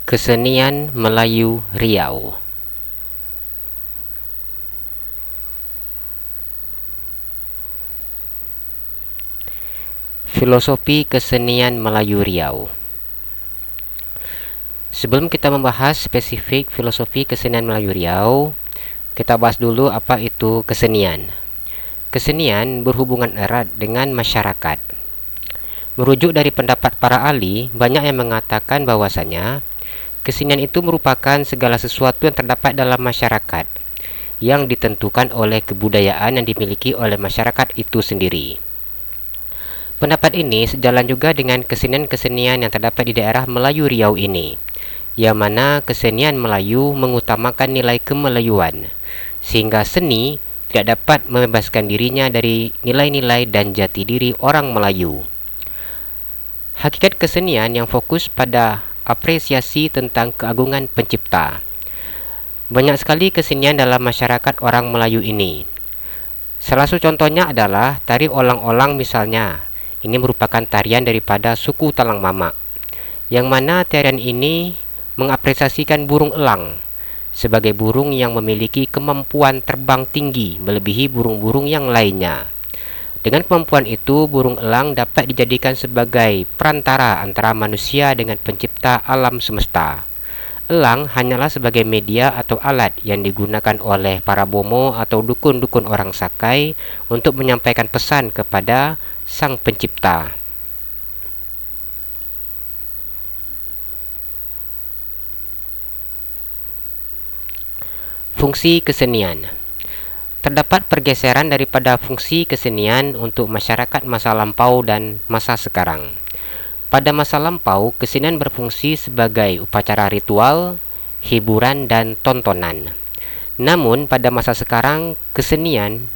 Kesenian Melayu Riau. Filosofi kesenian Melayu Riau. Sebelum kita membahas spesifik filosofi kesenian Melayu Riau, kita bahas dulu apa itu kesenian. Kesenian berhubungan erat dengan masyarakat. Merujuk dari pendapat para ahli, banyak yang mengatakan bahwasanya kesenian itu merupakan segala sesuatu yang terdapat dalam masyarakat yang ditentukan oleh kebudayaan yang dimiliki oleh masyarakat itu sendiri. Pendapat ini sejalan juga dengan kesenian-kesenian yang terdapat di daerah Melayu Riau ini, yang mana kesenian Melayu mengutamakan nilai kemelayuan, sehingga seni tidak dapat membebaskan dirinya dari nilai-nilai dan jati diri orang Melayu. Hakikat kesenian yang fokus pada apresiasi tentang keagungan pencipta. Banyak sekali kesenian dalam masyarakat orang Melayu ini. Salah satu contohnya adalah tari olang-olang misalnya. Ini merupakan tarian daripada suku Talang Mamak, yang mana tarian ini mengapresiasikan burung elang sebagai burung yang memiliki kemampuan terbang tinggi melebihi burung-burung yang lainnya. Dengan kemampuan itu, burung elang dapat dijadikan sebagai perantara antara manusia dengan pencipta alam semesta. Elang hanyalah sebagai media atau alat yang digunakan oleh para bomo atau dukun-dukun orang Sakai untuk menyampaikan pesan kepada Sang Pencipta. Fungsi kesenian. Terdapat pergeseran daripada fungsi kesenian untuk masyarakat masa lampau dan masa sekarang. Pada masa lampau, kesenian berfungsi sebagai upacara ritual, hiburan, dan tontonan. Namun, pada masa sekarang, kesenian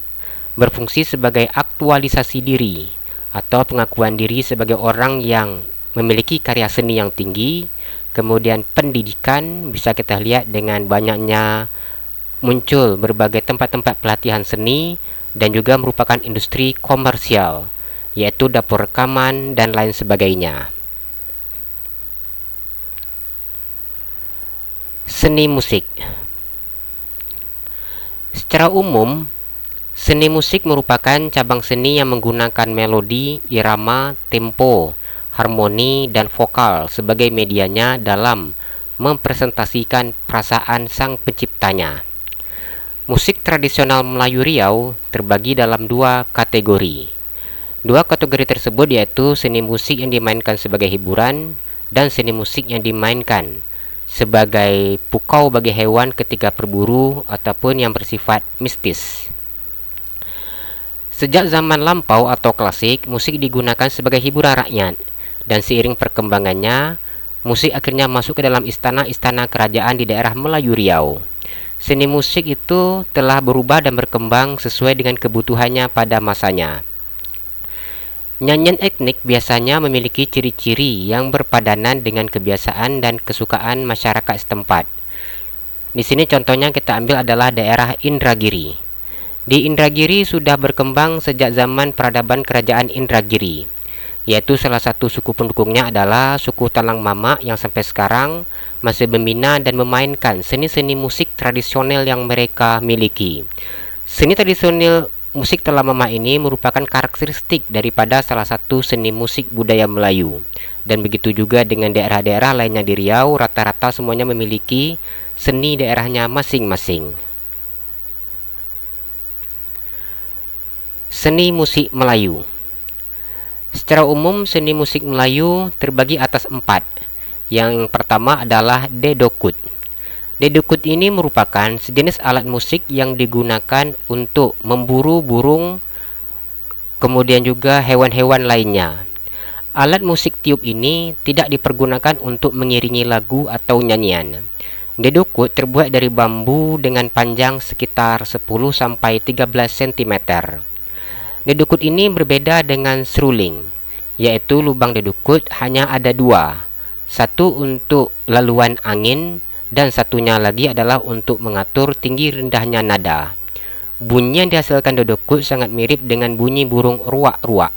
berfungsi sebagai aktualisasi diri atau pengakuan diri sebagai orang yang memiliki karya seni yang tinggi. Kemudian pendidikan bisa kita lihat dengan banyaknya muncul berbagai tempat-tempat pelatihan seni dan juga merupakan industri komersial, yaitu dapur rekaman dan lain sebagainya. Seni musik. Secara umum, seni musik merupakan cabang seni yang menggunakan melodi, irama, tempo, harmoni, dan vokal sebagai medianya dalam mempresentasikan perasaan sang penciptanya. Musik tradisional Melayu Riau terbagi dalam dua kategori. Dua kategori tersebut yaitu seni musik yang dimainkan sebagai hiburan dan seni musik yang dimainkan sebagai pukau bagi hewan ketika berburu ataupun yang bersifat mistis. Sejak zaman lampau atau klasik, musik digunakan sebagai hiburan rakyat, dan seiring perkembangannya, musik akhirnya masuk ke dalam istana-istana kerajaan di daerah Melayu Riau. Seni musik itu telah berubah dan berkembang sesuai dengan kebutuhannya pada masanya. Nyanyian etnik biasanya memiliki ciri-ciri yang berpadanan dengan kebiasaan dan kesukaan masyarakat setempat. Di sini contohnya kita ambil adalah daerah Indragiri. Di Indragiri sudah berkembang sejak zaman peradaban kerajaan Indragiri, yaitu salah satu suku pendukungnya adalah suku Talang Mamak yang sampai sekarang masih membina dan memainkan seni-seni musik tradisional yang mereka miliki. Seni tradisional musik Talang Mamak ini merupakan karakteristik daripada salah satu seni musik budaya Melayu. Dan begitu juga dengan daerah-daerah lainnya di Riau, rata-rata semuanya memiliki seni daerahnya masing-masing. Seni musik Melayu. Secara umum, seni musik Melayu terbagi atas 4. Yang pertama adalah dedokut. Dedokut ini merupakan sejenis alat musik yang digunakan untuk memburu burung, kemudian juga hewan-hewan lainnya. Alat musik tiup ini tidak dipergunakan untuk mengiringi lagu atau nyanyian. Dedokut terbuat dari bambu dengan panjang sekitar 10-13 cm. Dedokut ini berbeda dengan seruling, yaitu lubang dedokut hanya ada 2. Satu untuk laluan angin dan satunya lagi adalah untuk mengatur tinggi rendahnya nada. Bunyi yang dihasilkan dedokut sangat mirip dengan bunyi burung ruak-ruak.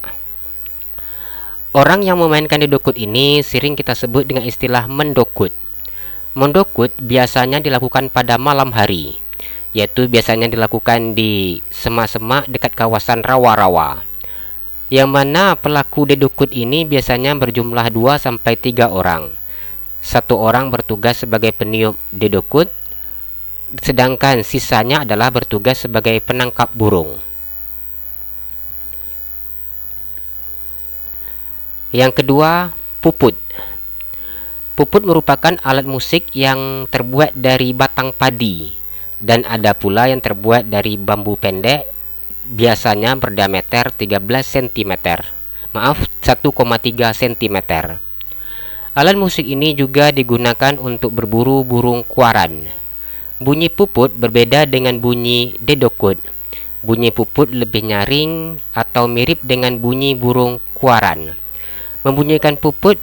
Orang yang memainkan dedokut ini sering kita sebut dengan istilah mendokut. Mondokut biasanya dilakukan pada malam hari, yaitu biasanya dilakukan di semak-semak dekat kawasan rawa-rawa. Yang mana pelaku dedukut ini biasanya berjumlah 2 sampai 3 orang. Satu orang bertugas sebagai peniup dedukut, sedangkan sisanya adalah bertugas sebagai penangkap burung. Yang kedua, puput. Puput merupakan alat musik yang terbuat dari batang padi, dan ada pula yang terbuat dari bambu pendek, biasanya berdiameter 13 cm. Maaf, 1,3 cm. Alat musik ini juga digunakan untuk berburu burung kuaran. Bunyi puput berbeda dengan bunyi dedokut. Bunyi puput lebih nyaring atau mirip dengan bunyi burung kuaran. Membunyikan puput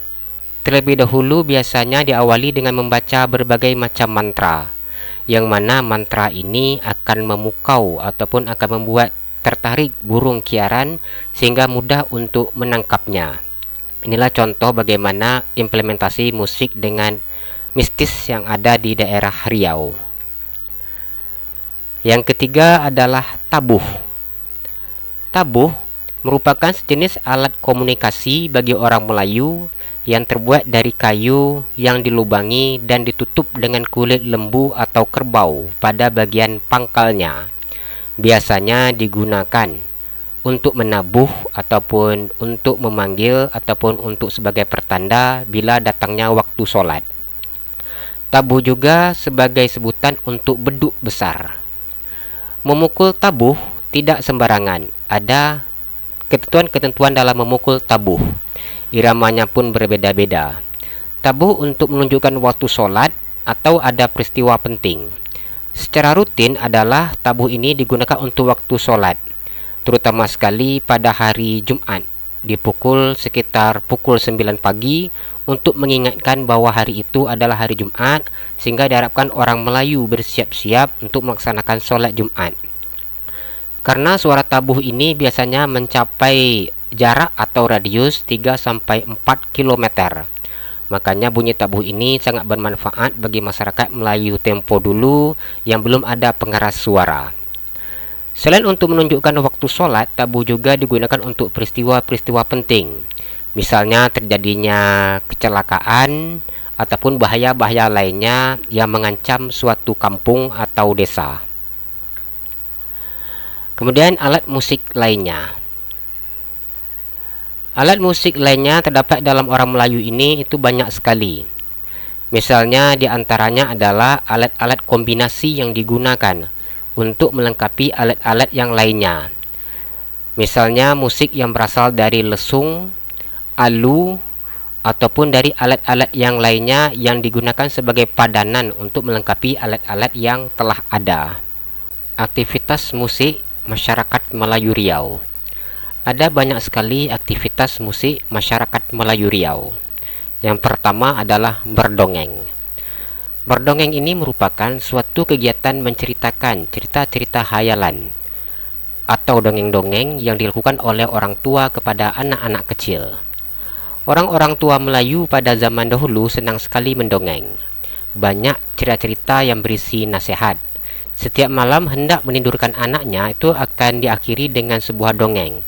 terlebih dahulu biasanya diawali dengan membaca berbagai macam mantra, yang mana mantra ini akan memukau ataupun akan membuat tertarik burung kiaran sehingga mudah untuk menangkapnya. Inilah contoh bagaimana implementasi musik dengan mistis yang ada di daerah Riau. Yang ketiga adalah tabuh. Tabuh merupakan sejenis alat komunikasi bagi orang Melayu yang terbuat dari kayu yang dilubangi dan ditutup dengan kulit lembu atau kerbau pada bagian pangkalnya. Biasanya digunakan untuk menabuh ataupun untuk memanggil ataupun untuk sebagai pertanda bila datangnya waktu sholat. Tabuh juga sebagai sebutan untuk beduk besar. Memukul tabuh tidak sembarangan. Ada ketentuan-ketentuan dalam memukul tabuh. Iramanya pun berbeda-beda. Tabuh untuk menunjukkan waktu sholat atau ada peristiwa penting. Secara rutin adalah tabuh ini digunakan untuk waktu sholat, terutama sekali pada hari Jumat, dipukul sekitar pukul 9 pagi untuk mengingatkan bahwa hari itu adalah hari Jumat, sehingga diharapkan orang Melayu bersiap-siap untuk melaksanakan sholat Jumat. Karena suara tabuh ini biasanya mencapai jarak atau radius 3-4 km. Makanya bunyi tabuh ini sangat bermanfaat bagi masyarakat Melayu tempo dulu yang belum ada pengeras suara. Selain untuk menunjukkan waktu sholat, tabuh juga digunakan untuk peristiwa-peristiwa penting. Misalnya terjadinya kecelakaan ataupun bahaya-bahaya lainnya yang mengancam suatu kampung atau desa. Kemudian alat musik lainnya. Alat musik lainnya terdapat dalam orang Melayu ini itu banyak sekali. Misalnya diantaranya adalah alat-alat kombinasi yang digunakan untuk melengkapi alat-alat yang lainnya. Misalnya musik yang berasal dari lesung, alu, ataupun dari alat-alat yang lainnya yang digunakan sebagai padanan untuk melengkapi alat-alat yang telah ada. Aktivitas musik masyarakat Melayu Riau. Ada banyak sekali aktivitas musik masyarakat Melayu Riau. Yang pertama adalah berdongeng. Berdongeng ini merupakan suatu kegiatan menceritakan cerita-cerita khayalan atau dongeng-dongeng yang dilakukan oleh orang tua kepada anak-anak kecil. Orang-orang tua Melayu pada zaman dahulu senang sekali mendongeng. Banyak cerita-cerita yang berisi nasihat. Setiap malam hendak menidurkan anaknya itu akan diakhiri dengan sebuah dongeng,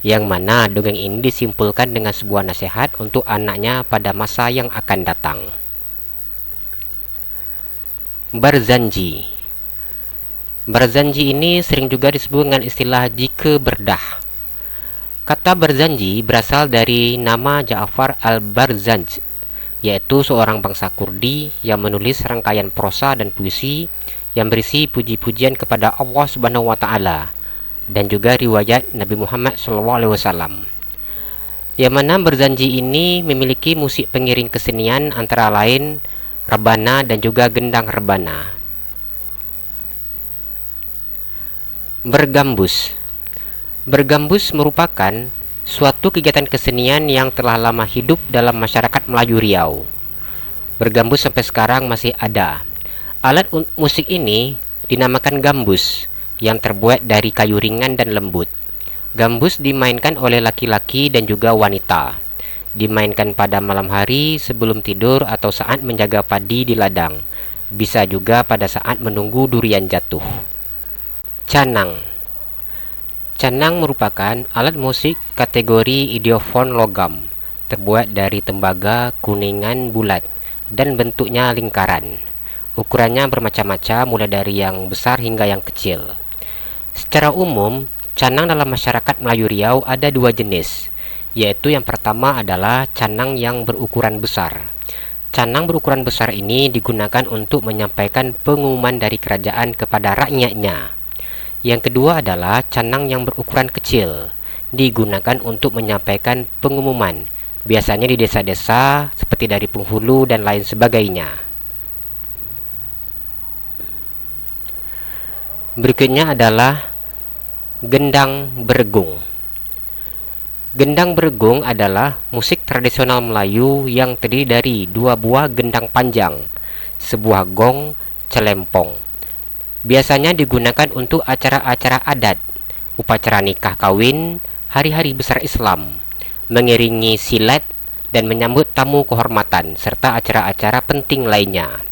yang mana dongeng ini disimpulkan dengan sebuah nasihat untuk anaknya pada masa yang akan datang. Berzanji. Berzanji ini sering juga disebut dengan istilah jika berdah. Kata berzanji berasal dari nama Ja'far al-Barzanj, yaitu seorang bangsa Kurdi yang menulis rangkaian prosa dan puisi yang berisi puji-pujian kepada Allah Subhanahu wa taala dan juga riwayat Nabi Muhammad SAW. Yang mana berzanji ini memiliki musik pengiring kesenian antara lain rebana dan juga gendang rebana. Bergambus. Bergambus merupakan suatu kegiatan kesenian yang telah lama hidup dalam masyarakat Melayu Riau. Bergambus sampai sekarang masih ada. Alat musik ini dinamakan gambus, yang terbuat dari kayu ringan dan lembut. Gambus dimainkan oleh laki-laki dan juga wanita. dimainkan pada malam hari sebelum tidur atau saat menjaga padi di ladang. Bisa juga pada saat menunggu durian jatuh. Canang. Canang merupakan alat musik kategori idiofon logam, terbuat dari tembaga kuningan bulat dan bentuknya lingkaran. Ukurannya bermacam-macam, mulai dari yang besar hingga yang kecil. Secara umum, canang dalam masyarakat Melayu Riau ada dua jenis, yaitu yang pertama adalah canang yang berukuran besar. Canang berukuran besar ini digunakan untuk menyampaikan pengumuman dari kerajaan kepada rakyatnya. Yang kedua adalah canang yang berukuran kecil, digunakan untuk menyampaikan pengumuman, biasanya di desa-desa seperti dari penghulu dan lain sebagainya. Berikutnya adalah gendang bergung. Gendang bergung adalah musik tradisional Melayu yang terdiri dari dua buah gendang panjang, sebuah gong, celempong. Biasanya digunakan untuk acara-acara adat, upacara nikah kawin, hari-hari besar Islam, mengiringi silat, dan menyambut tamu kehormatan, serta acara-acara penting lainnya.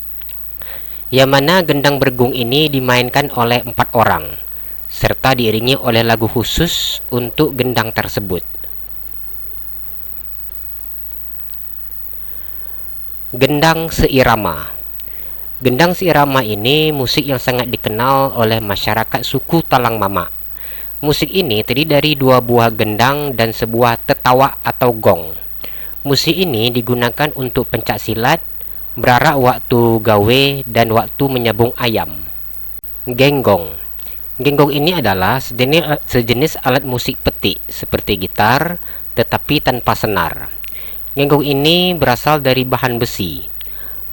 Yang mana gendang bergung ini dimainkan oleh 4 orang, serta diiringi oleh lagu khusus untuk gendang tersebut. Gendang seirama. Gendang seirama ini musik yang sangat dikenal oleh masyarakat suku Talang Mama. Musik ini terdiri dari 2 buah gendang dan sebuah tetawak atau gong. Musik ini digunakan untuk pencak silat, berarak waktu gawe, dan waktu menyabung ayam. Genggong. Genggong ini adalah sejenis alat musik petik seperti gitar, tetapi tanpa senar. Genggong ini berasal dari bahan besi.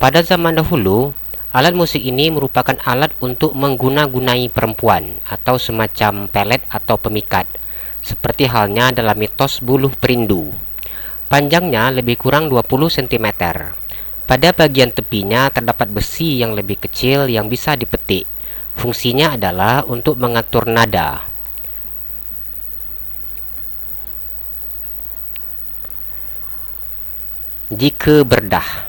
Pada zaman dahulu, alat musik ini merupakan alat untuk mengguna-gunai perempuan atau semacam pelet atau pemikat, seperti halnya dalam mitos buluh perindu. Panjangnya lebih kurang 20 cm. Pada bagian tepinya terdapat besi yang lebih kecil yang bisa dipetik. Fungsinya adalah untuk mengatur nada. Jika berdah.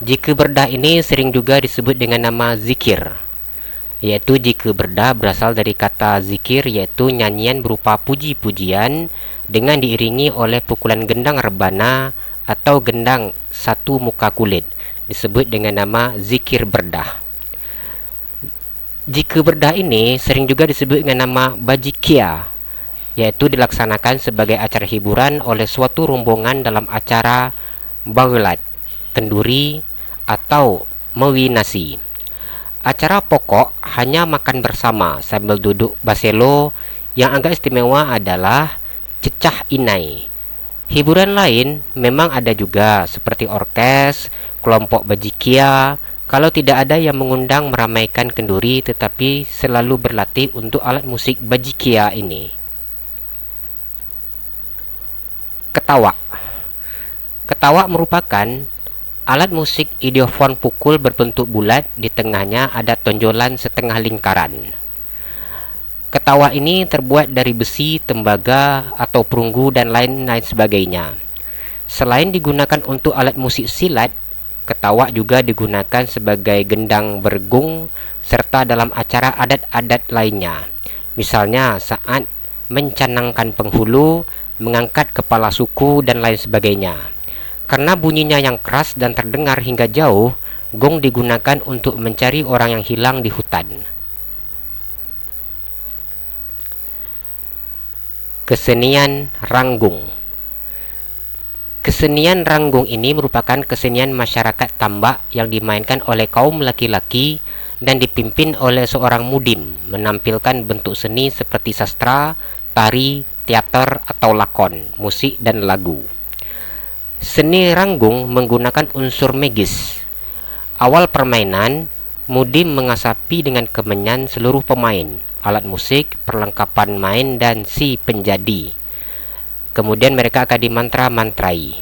Jika berdah ini sering juga disebut dengan nama zikir, yaitu jika berdah berasal dari kata zikir, yaitu nyanyian berupa puji-pujian dengan diiringi oleh pukulan gendang rebana atau gendang satu muka kulit, disebut dengan nama zikir berdah. Jika berdah ini sering juga disebut dengan nama bajikia, yaitu dilaksanakan sebagai acara hiburan oleh suatu rombongan dalam acara baglat, kenduri, atau mewinasi. Acara pokok hanya makan bersama sambil duduk baselo. Yang agak istimewa adalah cecah inai. Hiburan lain memang ada juga, seperti orkes, kelompok bajikia. Kalau tidak ada yang mengundang meramaikan kenduri, tetapi selalu berlatih untuk alat musik bajikia ini. Ketawak. Ketawak merupakan alat musik idiofon pukul berbentuk bulat, di tengahnya ada tonjolan setengah lingkaran. Ketawak ini terbuat dari besi, tembaga, atau perunggu, dan lain-lain sebagainya. Selain digunakan untuk alat musik silat, ketawak juga digunakan sebagai gendang bergung, serta dalam acara adat-adat lainnya. Misalnya saat mencanangkan penghulu, mengangkat kepala suku, dan lain sebagainya. Karena bunyinya yang keras dan terdengar hingga jauh, gong digunakan untuk mencari orang yang hilang di hutan. Kesenian ranggung. Kesenian ranggung ini merupakan kesenian masyarakat Tambak yang dimainkan oleh kaum laki-laki dan dipimpin oleh seorang mudim, menampilkan bentuk seni seperti sastra, tari, teater, atau lakon, musik, dan lagu. Seni ranggung menggunakan unsur magis. Awal permainan, mudim mengasapi dengan kemenyan seluruh pemain, alat musik, perlengkapan main, dan si penjadi. Kemudian mereka akan dimantra-mantrai.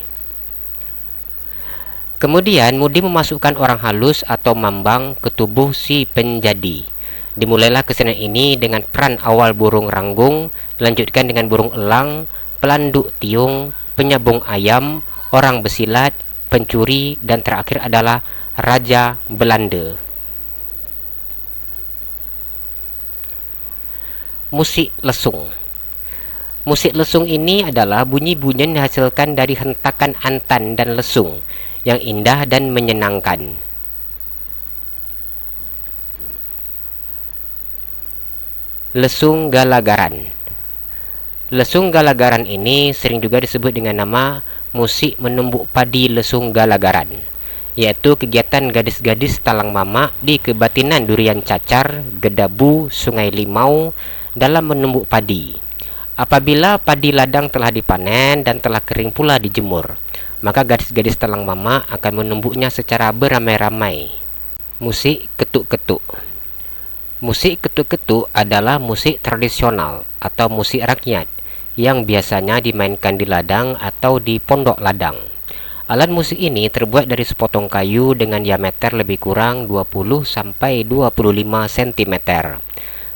Kemudian mudim memasukkan orang halus atau mambang ke tubuh si penjadi. Dimulailah kesenian ini dengan peran awal burung ranggung, dilanjutkan dengan burung elang, pelanduk tiung, penyambung ayam, orang besilat, pencuri, dan terakhir adalah Raja Belanda. Musik lesung. Musik lesung ini adalah bunyi-bunyian yang dihasilkan dari hentakan antan dan lesung yang indah dan menyenangkan. Lesung galagaran. Lesung galagaran ini sering juga disebut dengan nama musik menumbuk padi lesung galagaran, yaitu kegiatan gadis-gadis talang mama di kebatinan Durian Cacar, Gedabu, Sungai Limau dalam menumbuk padi. Apabila padi ladang telah dipanen dan telah kering pula dijemur, maka gadis-gadis talang mama akan menumbuknya secara beramai-ramai. Musik ketuk-ketuk. Musik ketuk-ketuk adalah musik tradisional atau musik rakyat yang biasanya dimainkan di ladang atau di pondok ladang. Alat musik ini terbuat dari sepotong kayu dengan diameter lebih kurang 20-25 cm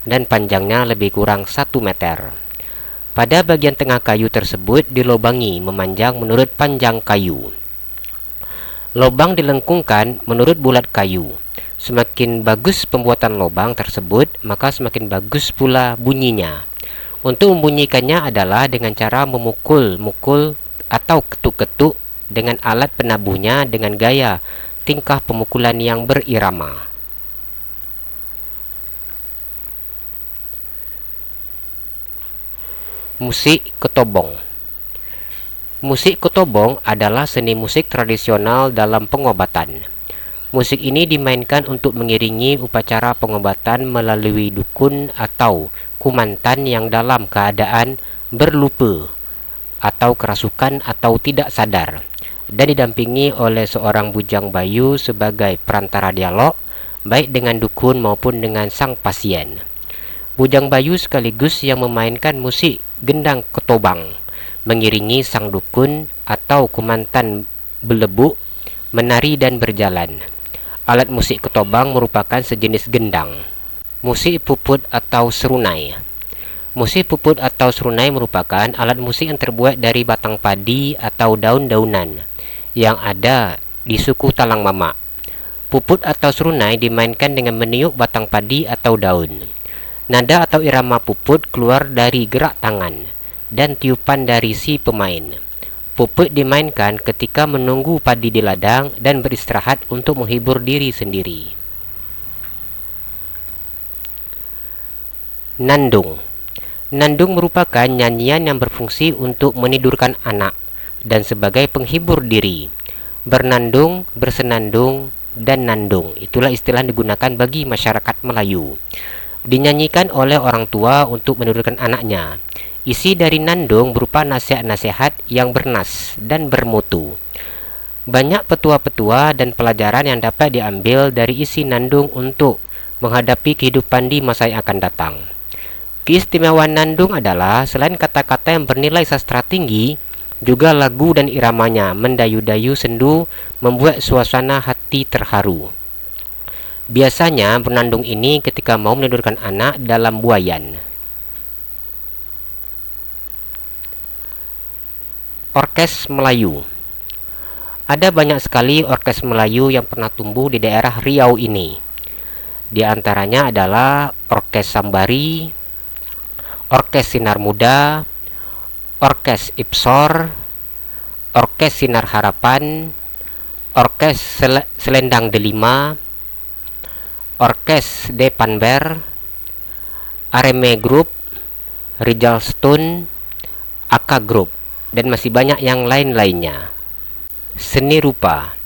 dan panjangnya lebih kurang 1 meter. Pada bagian tengah kayu tersebut dilobangi memanjang menurut panjang kayu. Lobang dilengkungkan menurut bulat kayu. Semakin bagus pembuatan lobang tersebut, maka semakin bagus pula bunyinya. Untuk membunyikannya adalah dengan cara memukul-mukul atau ketuk-ketuk dengan alat penabuhnya dengan gaya tingkah pemukulan yang berirama. Musik ketobong. Musik ketobong adalah seni musik tradisional dalam pengobatan. Musik ini dimainkan untuk mengiringi upacara pengobatan melalui dukun atau kumantan yang dalam keadaan berlupa atau kerasukan atau tidak sadar, dan didampingi oleh seorang bujang bayu sebagai perantara dialog baik dengan dukun maupun dengan sang pasien. Bujang bayu sekaligus yang memainkan musik gendang ketobang, mengiringi sang dukun atau kumantan belebuk menari dan berjalan. Alat musik ketobang merupakan sejenis gendang. Musik puput atau serunai. Musik puput atau serunai merupakan alat musik yang terbuat dari batang padi atau daun-daunan yang ada di suku talang mama. Puput atau serunai dimainkan dengan meniup batang padi atau daun. Nada atau irama puput keluar dari gerak tangan dan tiupan dari si pemain. Puput dimainkan ketika menunggu padi di ladang dan beristirahat untuk menghibur diri sendiri. Nandung. Nandung merupakan nyanyian yang berfungsi untuk menidurkan anak dan sebagai penghibur diri. Bernandung, bersenandung, dan nandung, itulah istilah yang digunakan bagi masyarakat Melayu. Dinyanyikan oleh orang tua untuk menidurkan anaknya. Isi dari nandung berupa nasihat-nasihat yang bernas dan bermutu. Banyak petua-petua dan pelajaran yang dapat diambil dari isi nandung untuk menghadapi kehidupan di masa yang akan datang. Keistimewaan nandung adalah selain kata-kata yang bernilai sastra tinggi, juga lagu dan iramanya mendayu-dayu sendu membuat suasana hati terharu. Biasanya bernandung ini ketika mau menidurkan anak dalam buayan. Orkes Melayu. Ada banyak sekali orkes Melayu yang pernah tumbuh di daerah Riau ini. Di antaranya adalah Orkes Sambari, Orkes Sinar Muda, Orkes Ipsor, Orkes Sinar Harapan, Orkes Selendang Delima, Orkes Depanber, Areme Group, Rijal Stone, Aka Group, dan masih banyak yang lain-lainnya. Seni rupa.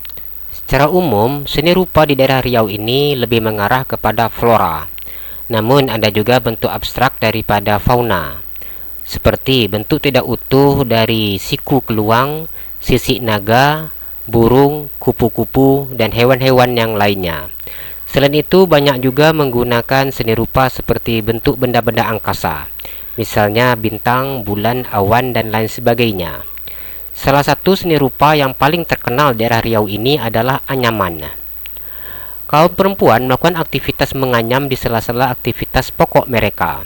Secara umum, seni rupa di daerah Riau ini lebih mengarah kepada flora. Namun ada juga bentuk abstrak daripada fauna, seperti bentuk tidak utuh dari siku keluang, sisik naga, burung, kupu-kupu, dan hewan-hewan yang lainnya. Selain itu, banyak juga menggunakan seni rupa seperti bentuk benda-benda angkasa, misalnya bintang, bulan, awan, dan lain sebagainya. Salah satu seni rupa yang paling terkenal di daerah Riau ini adalah anyaman. Kaum perempuan melakukan aktivitas menganyam di sela-sela aktivitas pokok mereka,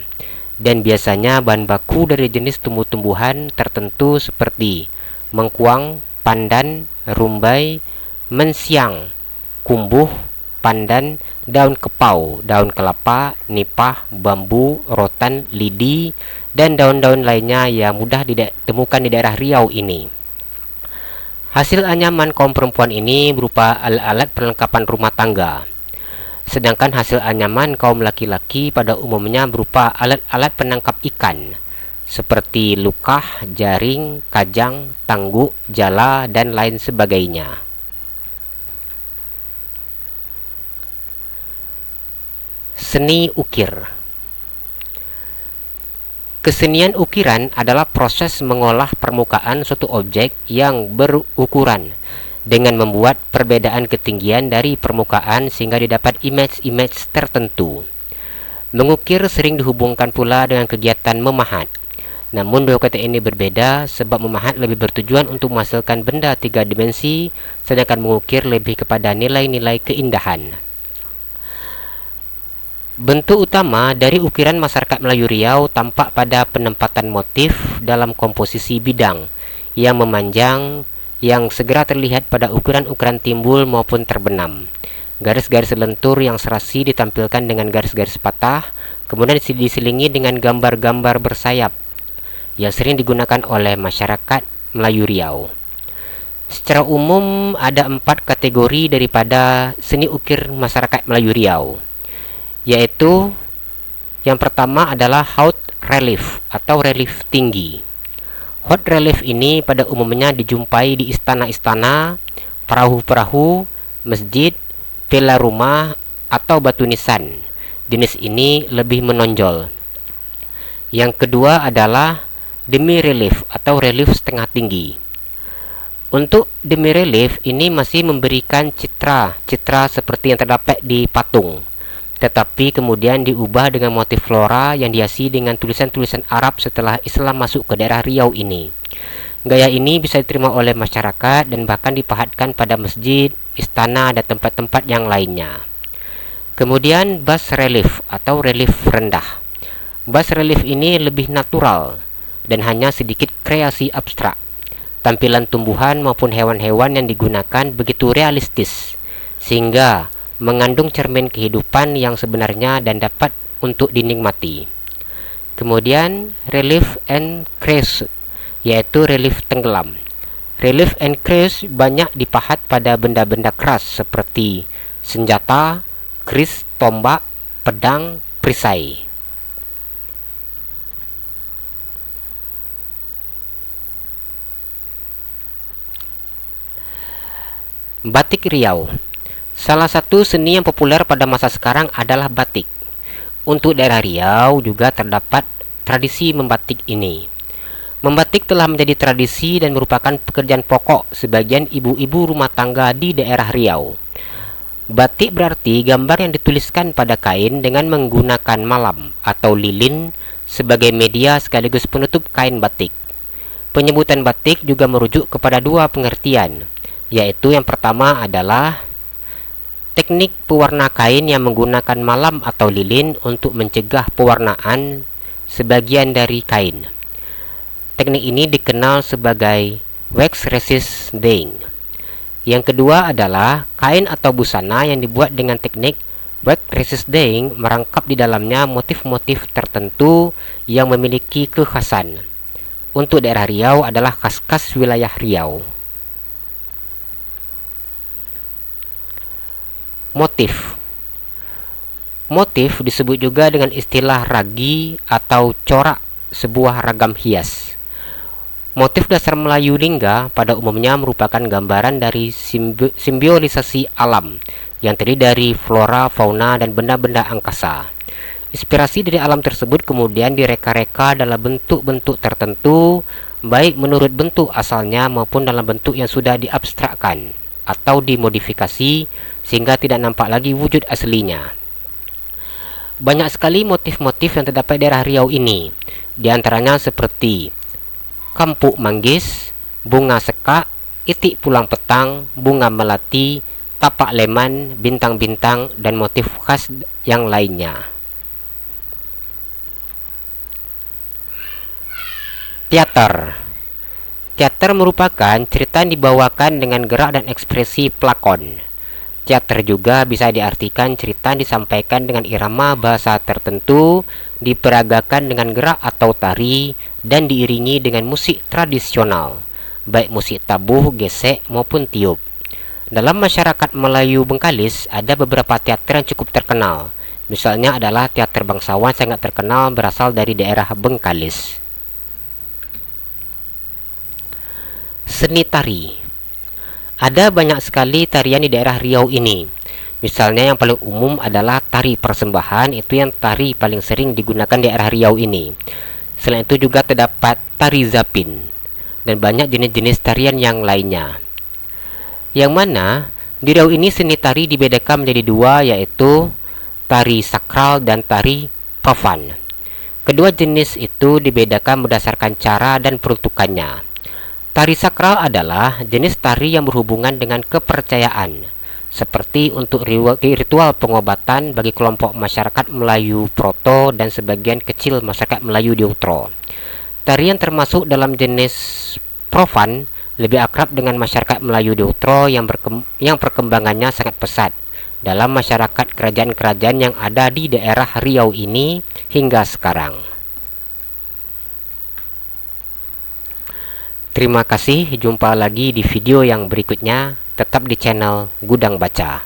dan biasanya bahan baku dari jenis tumbuh-tumbuhan tertentu seperti mengkuang, pandan, rumbai, mensiang, kumbuh, pandan, daun kepau, daun kelapa, nipah, bambu, rotan, lidi, dan daun-daun lainnya yang mudah ditemukan di daerah Riau ini. Hasil anyaman kaum perempuan ini berupa alat-alat perlengkapan rumah tangga. Sedangkan hasil anyaman kaum laki-laki pada umumnya berupa alat-alat penangkap ikan seperti lukah, jaring, kajang, tangguk, jala, dan lain sebagainya. Seni ukir. Kesenian ukiran adalah proses mengolah permukaan suatu objek yang berukuran dengan membuat perbedaan ketinggian dari permukaan sehingga didapat image-image tertentu. Mengukir sering dihubungkan pula dengan kegiatan memahat. Namun dua kata ini berbeda sebab memahat lebih bertujuan untuk menghasilkan benda tiga dimensi, sedangkan mengukir lebih kepada nilai-nilai keindahan. Bentuk utama dari ukiran masyarakat Melayu Riau tampak pada penempatan motif dalam komposisi bidang yang memanjang yang segera terlihat pada ukuran-ukuran timbul maupun terbenam. Garis-garis lentur yang serasi ditampilkan dengan garis-garis patah, kemudian diselingi dengan gambar-gambar bersayap yang sering digunakan oleh masyarakat Melayu Riau. Secara umum ada 4 kategori daripada seni ukir masyarakat Melayu Riau, yaitu yang pertama adalah haut relief atau relief tinggi. Haut relief ini pada umumnya dijumpai di istana-istana, perahu-perahu, masjid, villa rumah, atau batu nisan. Jenis ini lebih menonjol. Yang kedua adalah demi relief atau relief setengah tinggi. Untuk demi relief ini masih memberikan citra seperti yang terdapat di patung, tetapi kemudian diubah dengan motif flora yang dihiasi dengan tulisan-tulisan Arab setelah Islam masuk ke daerah Riau ini. Gaya ini bisa diterima oleh masyarakat dan bahkan dipahatkan pada masjid, istana, dan tempat-tempat yang lainnya. Kemudian bas relief atau relief rendah. Bas relief ini lebih natural dan hanya sedikit kreasi abstrak. Tampilan tumbuhan maupun hewan-hewan yang digunakan begitu realistis sehingga mengandung cermin kehidupan yang sebenarnya dan dapat untuk dinikmati. Kemudian relief and crease, yaitu relief tenggelam. Relief and crease banyak dipahat pada benda-benda keras seperti senjata, keris, tombak, pedang, perisai. Batik Riau. Salah satu seni yang populer pada masa sekarang adalah batik. Untuk daerah Riau juga terdapat tradisi membatik ini. Membatik telah menjadi tradisi dan merupakan pekerjaan pokok sebagian ibu-ibu rumah tangga di daerah Riau. Batik berarti gambar yang dituliskan pada kain dengan menggunakan malam atau lilin sebagai media sekaligus penutup kain batik. Penyebutan batik juga merujuk kepada dua pengertian, yaitu yang pertama adalah teknik pewarna kain yang menggunakan malam atau lilin untuk mencegah pewarnaan sebagian dari kain. Teknik ini dikenal sebagai wax resist dyeing. Yang kedua adalah kain atau busana yang dibuat dengan teknik wax resist dyeing merangkap di dalamnya motif-motif tertentu yang memiliki kekhasan. Untuk daerah Riau adalah khas-khas wilayah Riau. Motif disebut juga dengan istilah ragi atau corak sebuah ragam hias. Motif dasar Melayu Lingga pada umumnya merupakan gambaran dari simbiolisasi alam yang terdiri dari flora, fauna, dan benda-benda angkasa. Inspirasi dari alam tersebut kemudian direka-reka dalam bentuk-bentuk tertentu, baik menurut bentuk asalnya maupun dalam bentuk yang sudah diabstrakkan atau dimodifikasi sehingga tidak nampak lagi wujud aslinya. Banyak sekali motif-motif yang terdapat di daerah Riau ini, di antaranya seperti kampuk manggis, bunga sekak, itik pulang petang, bunga melati, tapak leman, bintang-bintang, dan motif khas yang lainnya. Teater. Teater merupakan cerita yang dibawakan dengan gerak dan ekspresi pelakon. Teater juga bisa diartikan cerita yang disampaikan dengan irama bahasa tertentu, diperagakan dengan gerak atau tari, dan diiringi dengan musik tradisional, baik musik tabuh, gesek, maupun tiup. Dalam masyarakat Melayu Bengkalis, ada beberapa teater yang cukup terkenal. Misalnya adalah teater bangsawan sangat terkenal berasal dari daerah Bengkalis. Seni tari. Ada banyak sekali tarian di daerah Riau ini. Misalnya yang paling umum adalah tari persembahan, itu yang tari paling sering digunakan di daerah Riau ini. Selain itu juga terdapat tari zapin dan banyak jenis-jenis tarian yang lainnya. Yang mana di Riau ini seni tari dibedakan menjadi dua, yaitu tari sakral dan tari profan. Kedua jenis itu dibedakan berdasarkan cara dan peruntukannya. Tari sakral adalah jenis tari yang berhubungan dengan kepercayaan, seperti untuk ritual pengobatan bagi kelompok masyarakat Melayu Proto dan sebagian kecil masyarakat Melayu Deutro. Tari yang termasuk dalam jenis profan lebih akrab dengan masyarakat Melayu Deutro yang perkembangannya sangat pesat dalam masyarakat kerajaan-kerajaan yang ada di daerah Riau ini hingga sekarang. Terima kasih, jumpa lagi di video yang berikutnya. Tetap di channel Gudang Baca.